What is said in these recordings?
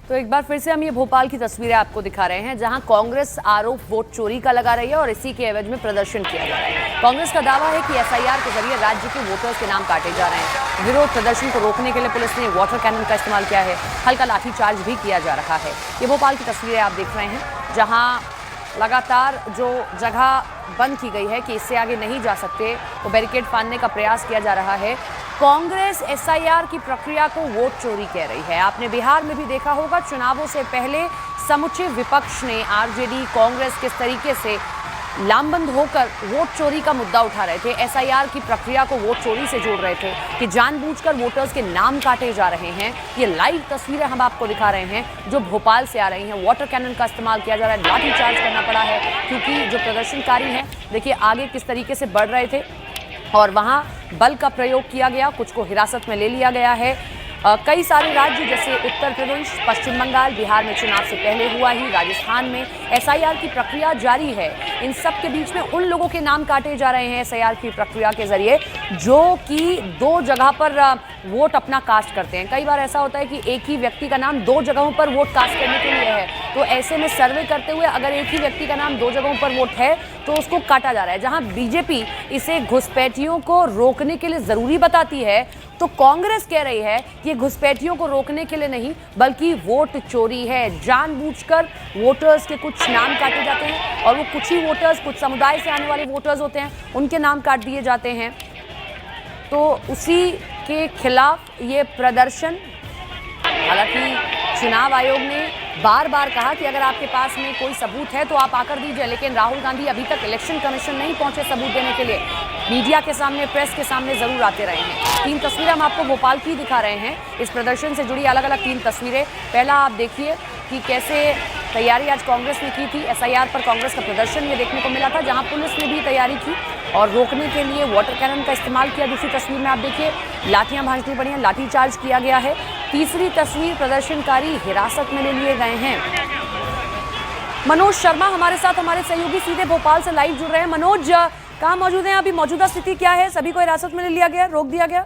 तो एक बार फिर से हम ये भोपाल की तस्वीरें आपको दिखा रहे हैं, जहां कांग्रेस आरोप वोट चोरी का लगा रही है और इसी के एवज में प्रदर्शन किया जा रहा है। कांग्रेस का दावा है कि एसआईआर के जरिए राज्य के वोटर्स के नाम काटे जा रहे हैं। विरोध प्रदर्शन को रोकने के लिए पुलिस ने वाटर कैनन का इस्तेमाल किया है, हल्का लाठीचार्ज भी किया जा रहा है। ये भोपाल की तस्वीरें आप देख रहे हैं, जहाँ लगातार जो जगह बंद की गई है कि इससे आगे नहीं जा सकते, वो बैरिकेड फाड़ने का प्रयास किया जा रहा है। कांग्रेस एसआईआर की प्रक्रिया को वोट चोरी कह रही है। आपने बिहार में भी देखा होगा, चुनावों से पहले समूचे विपक्ष ने आरजेडी कांग्रेस किस तरीके से लामबंद होकर वोट चोरी का मुद्दा उठा रहे थे, एसआईआर की प्रक्रिया को वोट चोरी से जोड़ रहे थे कि जानबूझकर वोटर्स के नाम काटे जा रहे हैं। ये लाइव तस्वीरें हम आपको दिखा रहे हैं जो भोपाल से आ रही हैं। वाटर कैनन का इस्तेमाल किया जा रहा है, लाठीचार्ज करना पड़ा है क्योंकि जो प्रदर्शनकारी हैं, देखिए आगे किस तरीके से बढ़ रहे थे और वहां बल का प्रयोग किया गया, कुछ को हिरासत में ले लिया गया है। कई सारे राज्य जैसे उत्तर प्रदेश, पश्चिम बंगाल, बिहार में चुनाव से पहले हुआ ही, राजस्थान में एसआईआर की प्रक्रिया जारी है। इन सब के बीच में उन लोगों के नाम काटे जा रहे हैं एसआईआर की प्रक्रिया के जरिए जो कि दो जगह पर वोट अपना कास्ट करते हैं। कई बार ऐसा होता है कि एक ही व्यक्ति का नाम दो जगहों पर वोट कास्ट करने के लिए है, तो ऐसे में सर्वे करते हुए अगर एक ही व्यक्ति का नाम दो जगहों पर वोट है तो उसको काटा जा रहा है। जहां बीजेपी इसे घुसपैठियों को रोकने के लिए जरूरी बताती है, तो कांग्रेस कह रही है कि घुसपैठियों को रोकने के लिए नहीं बल्कि वोट चोरी है। जानबूझकर वोटर्स के कुछ नाम काटे जाते हैं और वो कुछ ही वोटर्स, कुछ समुदाय से आने वाले वोटर्स होते हैं, उनके नाम काट दिए जाते हैं। तो उसी के खिलाफ ये प्रदर्शन, हालांकि चुनाव आयोग ने बार बार कहा कि अगर आपके पास में कोई सबूत है तो आप आकर दीजिए, लेकिन राहुल गांधी अभी तक इलेक्शन कमीशन नहीं पहुंचे सबूत देने के लिए। मीडिया के सामने, प्रेस के सामने जरूर आते रहे हैं। 3 तस्वीरें हम आपको भोपाल की दिखा रहे हैं, इस प्रदर्शन से जुड़ी अलग अलग 3 तस्वीरें। पहला आप देखिए कि कैसे तैयारी आज कांग्रेस ने की थी। एसआईआर पर कांग्रेस का प्रदर्शन ये देखने को मिला था, जहां पुलिस ने भी तैयारी की और रोकने के लिए वाटर कैनन का इस्तेमाल किया। दूसरी तस्वीर में आप देखिए लाठियां भांजनी पड़ी हैं, लाठीचार्ज किया गया है। तीसरी तस्वीर, प्रदर्शनकारी हिरासत में ले लिए गए हैं। मनोज शर्मा हमारे साथ, हमारे सहयोगी सीधे भोपाल से लाइव जुड़ रहे हैं। मनोज, कहाँ मौजूद हैं? अभी मौजूदा स्थिति क्या है? सभी को हिरासत में ले लिया गया, रोक दिया गया?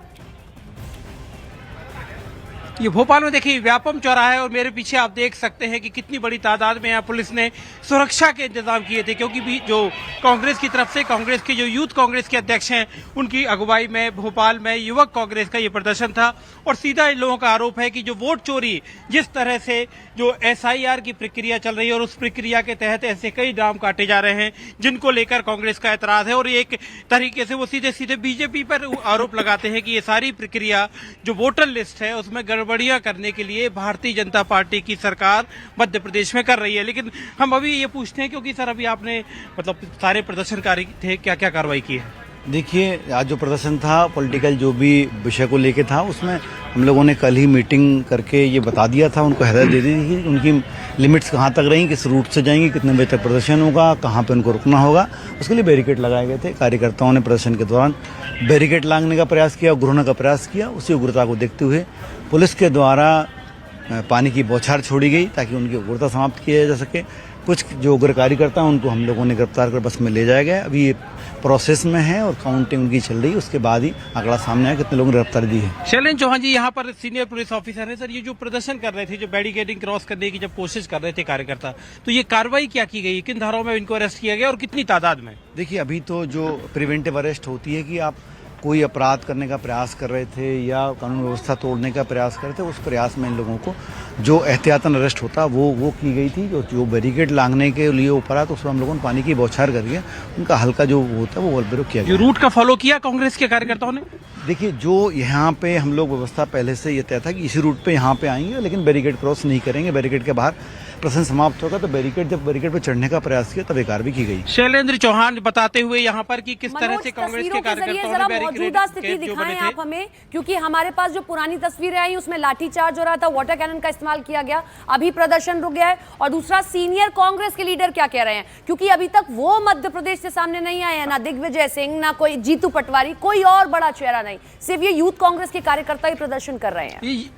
ये भोपाल में देखिए व्यापम चौराहा है और मेरे पीछे आप देख सकते हैं कि कितनी बड़ी तादाद में यहाँ पुलिस ने सुरक्षा के इंतजाम किए थे, क्योंकि भी जो कांग्रेस की तरफ से, कांग्रेस के जो यूथ कांग्रेस के अध्यक्ष हैं, उनकी अगुवाई में भोपाल में युवक कांग्रेस का ये प्रदर्शन था। और सीधा इन लोगों का आरोप है कि जो वोट चोरी, जिस तरह से जो एसआईआर की प्रक्रिया चल रही है और उस प्रक्रिया के तहत ऐसे कई नाम काटे जा रहे हैं जिनको लेकर कांग्रेस का एतराज है। और एक तरीके से वो सीधे सीधे बीजेपी पर आरोप लगाते हैं कि ये सारी प्रक्रिया जो वोटर लिस्ट है उसमें गड़बड़ियां करने के लिए भारतीय जनता पार्टी की सरकार मध्य प्रदेश में कर रही है। लेकिन हम अभी ये पूछते हैं, क्योंकि सर अभी आपने मतलब सारे प्रदर्शनकारी थे, क्या क्या कार्रवाई की है? देखिए, आज जो प्रदर्शन था पॉलिटिकल जो भी विषय को लेके था, उसमें हम लोगों ने कल ही मीटिंग करके ये बता दिया था, उनको हिदायत दे दी थी कि उनकी लिमिट्स कहाँ तक रही, किस रूट से जाएंगी, कितने बजे तक प्रदर्शन होगा, कहाँ पे उनको रुकना होगा। उसके लिए बैरिकेड लगाए गए थे। कार्यकर्ताओं ने प्रदर्शन के दौरान बैरिकेड लगाने का प्रयास किया, उग्रने का प्रयास किया। उसी उग्रता को देखते हुए पुलिस के द्वारा पानी की बौछार छोड़ी गई ताकि उनकी उग्रता समाप्त किया जा सके। कुछ जो उग्र कार्यकर्ता हैं उनको हम लोगों ने गिरफ्तार कर बस में ले जाया गया। अभी ये प्रोसेस में है और काउंटिंग उनकी चल रही है, उसके बाद ही आंकड़ा सामने आया कितने लोगों ने गिरफ्तारी दी है। शैलेंद्र चौहान जी यहाँ पर सीनियर पुलिस ऑफिसर हैं। सर, ये जो प्रदर्शन कर रहे थे, जो बैरिकेडिंग क्रॉस करने की जब कोशिश कर रहे थे कार्यकर्ता, तो ये कार्रवाई क्या की गई, किन धाराओं में इनको अरेस्ट किया गया और कितनी तादाद में? देखिए, अभी तो जो प्रिवेंटिव अरेस्ट होती है कि आप कोई अपराध करने का प्रयास कर रहे थे या कानून व्यवस्था तोड़ने का प्रयास कर रहे थे, उस प्रयास में इन लोगों को जो एहतियातन अरेस्ट होता वो की गई थी। जो बैरिकेड लांघने के लिए ऊपर आया तो उसमें हम लोगों ने पानी की बौछार करके उनका हल्का जो होता है वो बलबेरो किया गया। रूट का फॉलो किया कांग्रेस के कार्यकर्ताओं ने? देखिए, जो यहाँ पे हम लोग व्यवस्था पहले से ये तय था कि इसी रूट पे यहाँ पे आएंगे, लेकिन बैरिकेड क्रॉस नहीं करेंगे। बैरिकेड के बाहर प्रश्न समाप्त होगा तो जब बैरिकेड पे चढ़ने का प्रयास किया तब एक कार्रवाई की गई। शैलेंद्र चौहान बताते हुए यहाँ पर कि किस तरह से कांग्रेस के कार्यकर्ताओं ने मौजूदा स्थिति दिखाएं आप हमें, क्योंकि हमारे पास जो पुरानी तस्वीरें आई उसमें लाठीचार्ज हो रहा था, वाटर कैनन का इस्तेमाल किया गया, अभी प्रदर्शन रुक गया है। और दूसरा, सीनियर कांग्रेस के लीडर क्या कह रहे हैं, क्योंकि अभी तक वो मध्य प्रदेश से सामने नहीं आए हैं, ना दिग्विजय सिंह, ना कोई जीतू पटवारी, कोई और बड़ा चेहरा नहीं, सिर्फ ये यूथ कांग्रेस के कार्यकर्ता ही प्रदर्शन कर रहे हैं।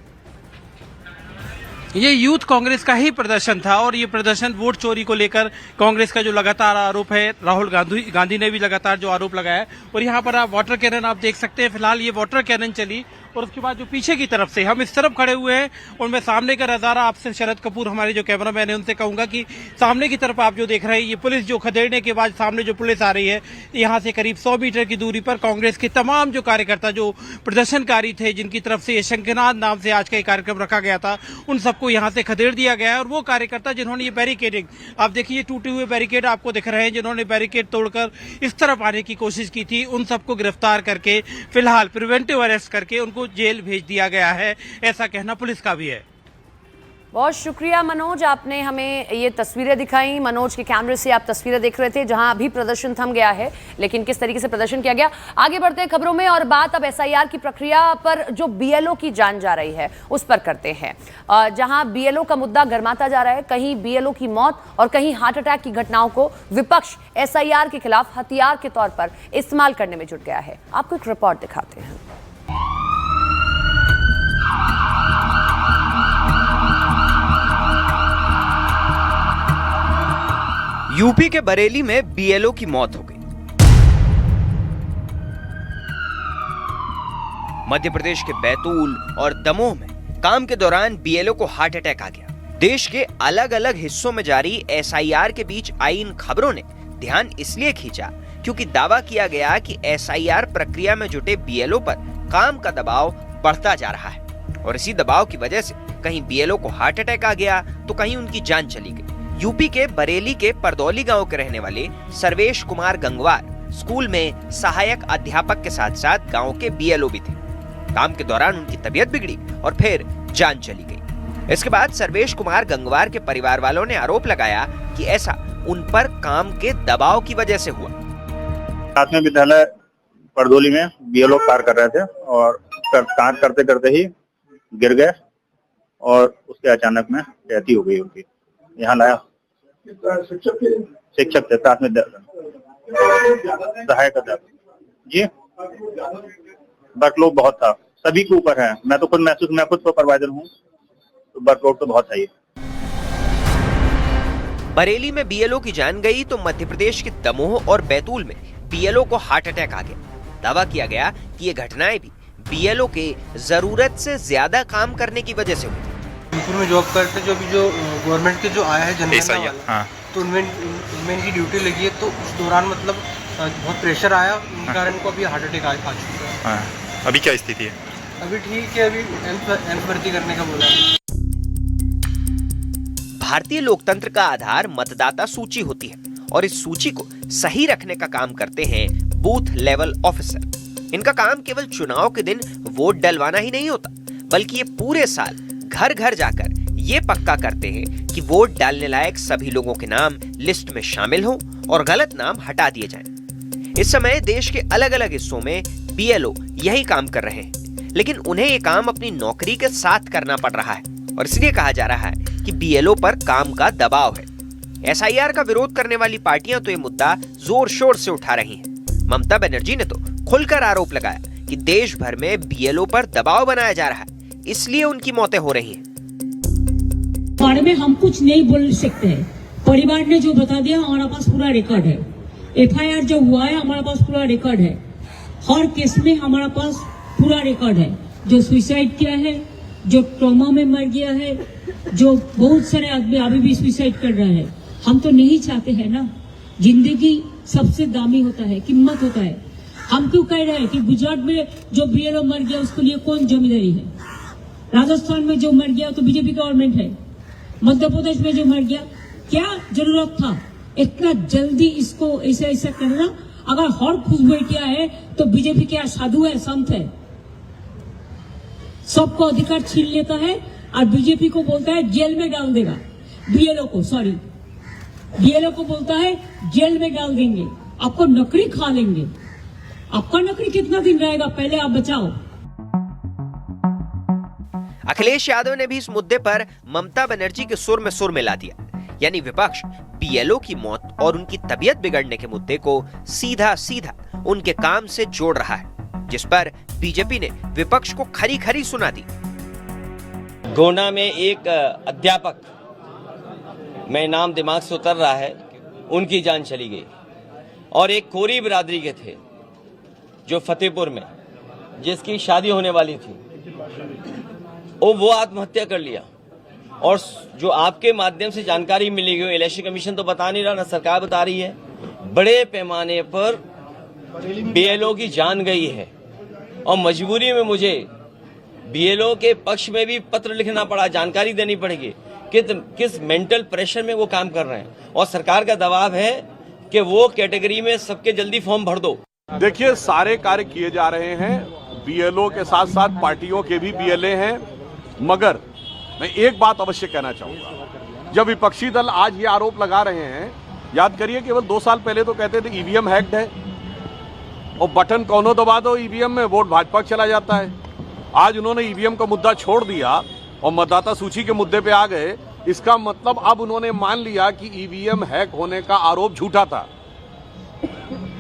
ये यूथ कांग्रेस का ही प्रदर्शन था और ये प्रदर्शन वोट चोरी को लेकर कांग्रेस का जो लगातार आरोप है, राहुल गांधी ने भी लगातार जो आरोप लगाया है। और यहाँ पर आप वाटर कैनन आप देख सकते हैं, फिलहाल ये वाटर कैनन चली और उसके बाद जो पीछे की तरफ से हम इस तरफ खड़े हुए हैं और मैं सामने का नज़ारा आपसे शरद कपूर हमारे जो कैमरामैन है उनसे कहूंगा कि सामने की तरफ आप जो देख रहे हैं ये पुलिस जो खदेड़ने के बाद सामने जो पुलिस आ रही है, यहाँ से करीब 100 मीटर की दूरी पर कांग्रेस के तमाम जो कार्यकर्ता जो प्रदर्शनकारी थे जिनकी तरफ से ये शंखनाद नाम से आज का कार्यक्रम रखा गया था, उन सबको यहाँ से खदेड़ दिया गया है। और वो कार्यकर्ता जिन्होंने ये बैरिकेडिंग, आप देखिए ये टूटे हुए बैरिकेड आपको दिख रहे हैं, जिन्होंने बैरिकेड तोड़कर इस तरफ आने की कोशिश की थी, उन सबको गिरफ्तार करके फिलहाल प्रिवेंटिव अरेस्ट करके उनको जेल भेज दिया गया है, ऐसा कहना पुलिस का भी है। बहुत शुक्रिया मनोज, आपने हमें ये तस्वीरें दिखाई। मनोज के कैमरे से आप तस्वीरें देख रहे थे जहां अभी प्रदर्शन थम गया है, लेकिन किस तरीके से प्रदर्शन किया गया। आगे बढ़ते हैं खबरों में और बात अब एसआईआर की प्रक्रिया पर जो बीएलओ की जान जा रही है उस पर करते हैं, जहां बीएलओ का मुद्दा गर्माता जा रहा है। कहीं बीएलओ की मौत और कहीं हार्ट अटैक की घटनाओं को विपक्ष एसआईआर के खिलाफ हथियार के तौर पर इस्तेमाल करने में जुट गया है। आपको एक रिपोर्ट दिखाते हैं। यूपी के बरेली में बीएलओ की मौत हो गई। मध्य प्रदेश के बैतूल और दमोह में काम के दौरान बीएलओ को हार्ट अटैक आ गया। देश के अलग अलग हिस्सों में जारी एसआईआर के बीच आई इन खबरों ने ध्यान इसलिए खींचा क्योंकि दावा किया गया कि एसआईआर प्रक्रिया में जुटे बीएलओ पर काम का दबाव बढ़ता जा रहा है और इसी दबाव की वजह से कहीं बीएलओ को हार्ट अटैक आ गया तो कहीं उनकी जान चली गई। यूपी के बरेली के परदौली गांव के रहने वाले सर्वेश कुमार गंगवार स्कूल में सहायक अध्यापक के साथ साथ गांव के बीएलओ भी थे। काम के दौरान उनकी तबीयत बिगड़ी और फिर जान चली गई। इसके बाद सर्वेश कुमार गंगवार के परिवार वालों ने आरोप लगाया कि ऐसा उन पर काम के दबाव की वजह से हुआ। प्राथमिक विद्यालय परदौली में बीएलओ कार्य कर रहे थे और कार्य करते करते ही गिर गए और उसके अचानक में डेथ हो गई उनकी। यहाँ लाया शिक्षक थे, प्राथमिक सहायक अध्यापक जी। वर्कलोड बहुत था, सभी के ऊपर है। मैं खुद सुपरवाइजर हूँ, तो वर्कलोड तो बहुत है। बरेली में बीएलओ की जान गई तो मध्य प्रदेश के दमोह और बैतूल में बीएलओ को हार्ट अटैक आ गया। दावा किया गया कि ये घटनाएं भी बीएलओ के जरूरत से ज्यादा काम करने की वजह से हुई। यूपी में जॉब करते जो गवर्नमेंट के जो आया है जनगणना वाला, हाँ। तो उनमें इनकी ड्यूटी लगी है, तो उस दौरान मतलब बहुत प्रेशर आया, उन कारण इनको अभी हार्ट अटैक आ चुका है। हाँ। अभी क्या स्थिति है? अभी ठीक है, अभी एम्स भर्ती करने का बोला है। भारतीय लोकतंत्र का आधार मतदाता सूची होती है और इस सूची को सही रखने का काम करते हैं बूथ लेवल ऑफिसर। इनका काम केवल चुनाव के दिन वोट डलवाना ही नहीं होता, बल्कि ये पूरे साल घर घर जाकर ये पक्का करते हैं कि वोट डालने लायक सभी लोगों के नाम लिस्ट में शामिल हों और गलत नाम हटा दिए जाएं। इस समय देश के अलग अलग हिस्सों में बीएलओ यही काम कर रहे हैं, लेकिन उन्हें ये काम अपनी नौकरी के साथ करना पड़ रहा है और इसलिए कहा जा रहा है कि बीएलओ पर काम का दबाव है। एसआईआर का विरोध करने वाली पार्टियां तो ये मुद्दा जोर शोर से उठा रही हैं। ममता बनर्जी ने तो खुलकर आरोप लगाया कि देश भर में बीएलओ पर दबाव बनाया जा रहा है, इसलिए उनकी मौतें हो रही हैं। बारे में हम कुछ नहीं बोल सकते हैं। परिवार ने जो बता दिया हमारे पास पूरा रिकॉर्ड है। एफआईआर जो हुआ है हमारे पास पूरा रिकॉर्ड है। हर केस में हमारे पास पूरा रिकॉर्ड है। जो सुसाइड किया है, जो ट्रॉमा में मर गया है, जो बहुत सारे आदमी अभी भी सुसाइड कर रहा है। हम तो नहीं चाहते हैं ना। जिंदगी सबसे दामी होता है, कीमत होता है। हम क्यों कह रहे हैं कि गुजरात में जो बीएलओ मर गया उसके लिए कौन जिम्मेदारी है? राजस्थान में जो मर गया तो बीजेपी गवर्नमेंट है। मध्य प्रदेश में जो मर गया, क्या जरूरत था इतना जल्दी इसको ऐसा करना? अगर हर खुश बैठिया है तो बीजेपी क्या साधु है, संत है? सबको अधिकार छीन लेता है और बीजेपी को बोलता है जेल में डाल देगा। बीएलओ को बोलता है जेल में डाल देंगे, आपको नौकरी खा लेंगे। आपका नौकरी कितना दिन रहेगा, पहले आप बचाओ। अखिलेश यादव ने भी इस मुद्दे पर ममता बनर्जी के सुर में सुर मिला दिया, यानी विपक्ष बीएलओ की मौत और उनकी तबीयत बिगड़ने के मुद्दे को सीधा सीधा उनके काम से जोड़ रहा है, जिस पर बीजेपी ने विपक्ष को खरी खरी सुना दी। गोंडा में एक अध्यापक, मैं नाम दिमाग से उतर रहा है, उनकी जान चली गई और एक कोरी बिरादरी के थे जो फतेहपुर में, जिसकी शादी होने वाली थी वो आत्महत्या कर लिया। और जो आपके माध्यम से जानकारी मिली गई, इलेक्शन कमीशन तो बता नहीं रहा, ना सरकार बता रही है, बड़े पैमाने पर बीएलओ की जान गई है। और मजबूरी में मुझे बीएलओ के पक्ष में भी पत्र लिखना पड़ा, जानकारी देनी पड़ेगी किस मेंटल प्रेशर में वो काम कर रहे हैं। और सरकार का दबाव है कि वो कैटेगरी में सबके जल्दी फॉर्म भर दो। देखिए, सारे कार्य किए जा रहे हैं, बीएलओ के साथ साथ पार्टियों के भी बीएलए हैं। मगर मैं एक बात अवश्य कहना चाहूंगा, जब विपक्षी दल आज ये आरोप लगा रहे हैं, याद करिए केवल 2 साल पहले तो कहते थे ईवीएम हैक्ड है और बटन कौनो दबा दो ईवीएम में वोट भाजपा चला जाता है। आज उन्होंने ईवीएम का मुद्दा छोड़ दिया और मतदाता सूची के मुद्दे पे आ गए। इसका मतलब अब उन्होंने मान लिया कि ईवीएम हैक होने का आरोप झूठा था।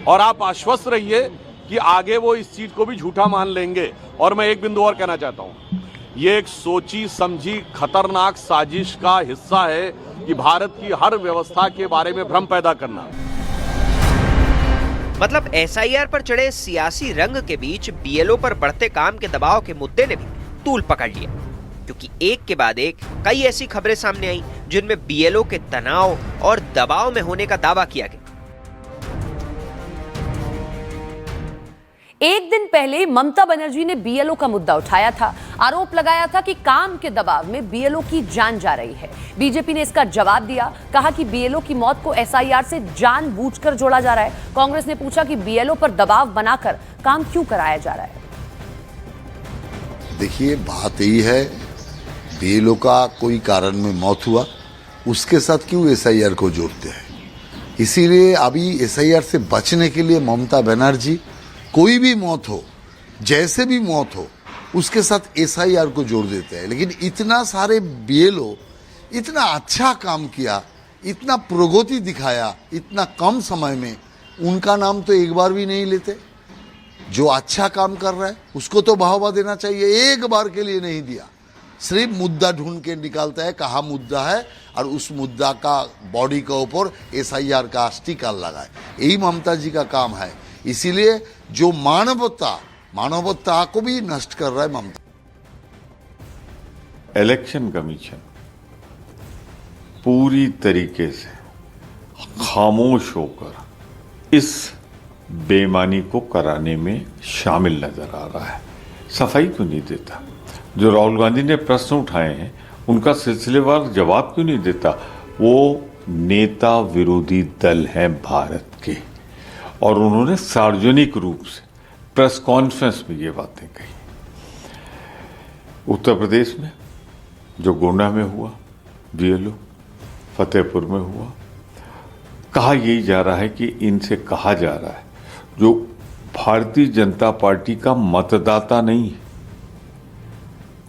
और आप आश्वस्त रहिए कि आगे वो इस चीज को भी झूठा मान लेंगे। और मैं एक बिंदु और कहना चाहता हूं, ये एक सोची समझी खतरनाक साजिश का हिस्सा है कि भारत की हर व्यवस्था के बारे में भ्रम पैदा करना। मतलब एसआईआर पर चढ़े सियासी रंग के बीच बीएलओ पर बढ़ते काम के दबाव के मुद्दे ने भी तूल पकड़ लिया, क्योंकि एक के बाद एक कई ऐसी खबरें सामने आई जिनमें बीएलओ के तनाव और दबाव में होने का दावा किया गया। एक दिन पहले ममता बनर्जी ने बीएलओ का मुद्दा उठाया था, आरोप लगाया था कि काम के दबाव में बीएलओ की जान जा रही है। बीजेपी ने इसका जवाब दिया, कहा कि बीएलओ की मौत को एसआईआर से जानबूझकर जोड़ा जा रहा है। कांग्रेस ने पूछा कि बीएलओ पर दबाव बनाकर काम क्यों कराया जा रहा है। देखिए, बात यही है, बीएलओ का कोई कारण में मौत हुआ, उसके साथ क्यों एसआईआर को जोड़ते हैं। इसीलिए अभी एसआईआर से बचने के लिए ममता बनर्जी कोई भी मौत हो, जैसे भी मौत हो, उसके साथ एसआईआर को जोड़ देते हैं। लेकिन इतना सारे बीएलओ इतना अच्छा काम किया, इतना प्रगति दिखाया, इतना कम समय में, उनका नाम तो एक बार भी नहीं लेते। जो अच्छा काम कर रहा है उसको तो बढ़ावा देना चाहिए, एक बार के लिए नहीं दिया। सिर्फ मुद्दा ढूंढ के निकालता है कहाँ मुद्दा है और उस मुद्दा का बॉडी के ऊपर एसआईआर का स्टिकर लगाए। यही ममता जी का काम है। इसीलिए जो मानवता को भी नष्ट कर रहा है ममता। इलेक्शन कमीशन पूरी तरीके से खामोश होकर इस बेईमानी को कराने में शामिल नजर आ रहा है। सफाई क्यों नहीं देता? जो राहुल गांधी ने प्रश्न उठाए हैं उनका सिलसिलेवार जवाब क्यों नहीं देता? वो नेता विरोधी दल हैं भारत के, और उन्होंने सार्वजनिक रूप से प्रेस कॉन्फ्रेंस में ये बातें कही। उत्तर प्रदेश में जो गोंडा में हुआ, बीएलओ फतेहपुर में हुआ, कहा यही जा रहा है कि इनसे कहा जा रहा है जो भारतीय जनता पार्टी का मतदाता नहीं,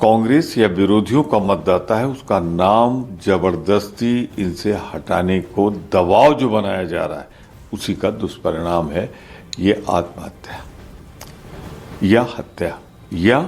कांग्रेस या विरोधियों का मतदाता है, उसका नाम जबरदस्ती इनसे हटाने को दबाव जो बनाया जा रहा है, उसी का दुष्परिणाम है ये आत्महत्या या हत्या या